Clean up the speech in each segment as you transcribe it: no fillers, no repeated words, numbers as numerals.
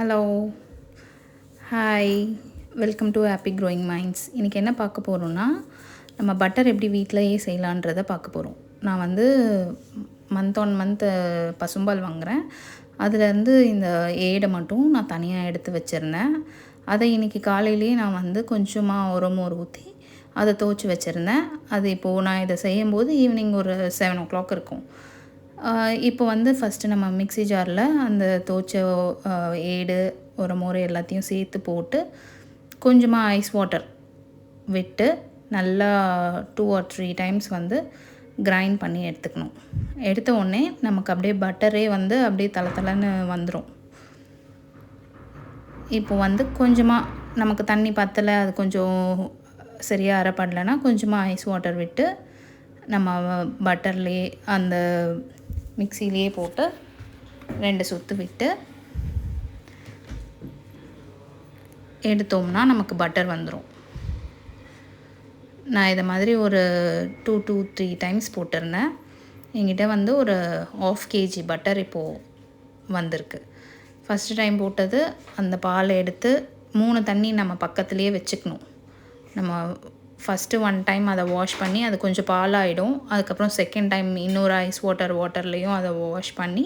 Hello, hi, welcome to happy growing minds. இன்றைக்கி என்ன பார்க்க போகிறோன்னா, நம்ம பட்டர் எப்படி வீட்டிலையே செய்யலான்றதை பார்க்க போகிறோம். நான் வந்து மந்த் ஆன் மந்த் பசும்பால் வாங்குகிறேன். அதுலேருந்து இந்த ஏடை மட்டும் நான் தனியாக எடுத்து வச்சுருந்தேன். அதை இன்றைக்கி காலையிலேயே நான் வந்து கொஞ்சமாக உரமோர் ஊற்றி அதை துவச்சி வச்சுருந்தேன். அது இப்போது நான் இதை செய்யும்போது ஈவினிங் ஒரு 7 o'clock இருக்கும். இப்போ வந்து ஃபஸ்ட்டு நம்ம மிக்ஸி ஜாரில் அந்த துவச்ச ஏடு உரமோர் எல்லாத்தையும் சேர்த்து போட்டு கொஞ்சமாக ஐஸ் வாட்டர் விட்டு நல்லா 2 or 3 times வந்து கிரைண்ட் பண்ணி எடுத்துக்கணும். எடுத்த உடனே நமக்கு அப்படியே பட்டரே வந்து அப்படியே தளன்னு வந்துடும். இப்போ வந்து கொஞ்சமாக நமக்கு தண்ணி பத்தலை, அது கொஞ்சம் சரியாக அரைப்படலைன்னா கொஞ்சமாக ஐஸ் வாட்டர் விட்டு நம்ம பட்டர்லேயே அந்த மிக்சிலேயே போட்டு 2 சுற்று விட்டு எடுத்தோம்னா நமக்கு பட்டர் வந்துடும். நான் இதை மாதிரி ஒரு 2 to 3 times போட்டிருந்தேன். என்கிட்ட வந்து ஒரு 1/2 kg பட்டர் இப்போது வந்திருக்கு. ஃபஸ்ட்டு டைம் போட்டது அந்த பாலை எடுத்து 3 தண்ணி நம்ம பக்கத்துலேயே வச்சுக்கணும். நம்ம ஃபஸ்ட்டு 1 time அதை வாஷ் பண்ணி அது கொஞ்சம் பாலாகிடும். அதுக்கப்புறம் செகண்ட் டைம் இன்னொரு ஐஸ் வாட்டர்லேயும் அதை வாஷ் பண்ணி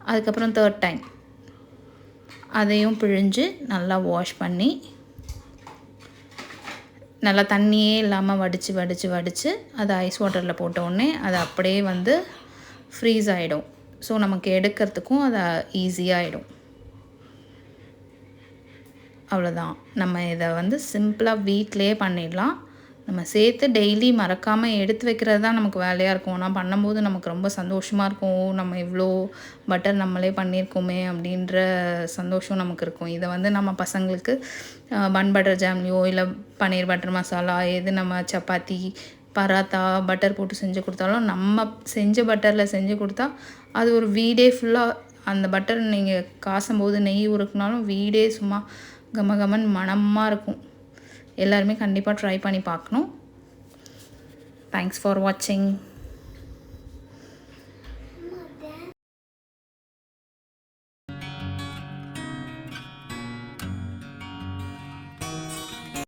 அதுக்கப்புறம் 3rd time அதையும் பிழிஞ்சு நல்லா வாஷ் பண்ணி நல்லா தண்ணியே இல்லாமல் வடித்து அதை ஐஸ் வாட்டரில் போட்டோடனே அது அப்படியே வந்து ஃப்ரீஸ் ஆகிடும். ஸோ நமக்கு எடுக்கிறதுக்கும் அது ஈஸியாகிடும். அவ்வளோதான். நம்ம இதை வந்து சிம்பிளாக வீட்டிலையே பண்ணிடலாம். நம்ம சேர்த்து டெய்லி மறக்காமல் எடுத்து வைக்கிறது தான் நமக்கு வேலையாக இருக்கும். ஆனால் பண்ணும்போது நமக்கு ரொம்ப சந்தோஷமாக இருக்கும். நம்ம இவ்வளோ பட்டர் நம்மளே பண்ணியிருக்கோமே அப்படின்ற சந்தோஷம் நமக்கு இருக்கும். இதை வந்து நம்ம பசங்களுக்கு பன் பட்டர் ஜாம்லேயோ இல்லை பன்னீர் பட்டர் மசாலா எது நம்ம சப்பாத்தி பராத்தா பட்டர் போட்டு செஞ்சு கொடுத்தாலும் நம்ம செஞ்ச பட்டரில் செஞ்சு கொடுத்தா அது ஒரு வீடே ஃபுல்லாக அந்த பட்டர் நீங்கள் காசும்போது நெய் உருக்குனாலும் வீடே சும்மா கமகமன் மணமாக இருக்கும். எல்லாருமே கண்டிப்பாக ட்ரை பண்ணி பார்க்கணும். தேங்க்ஸ் ஃபார் வாட்சிங்.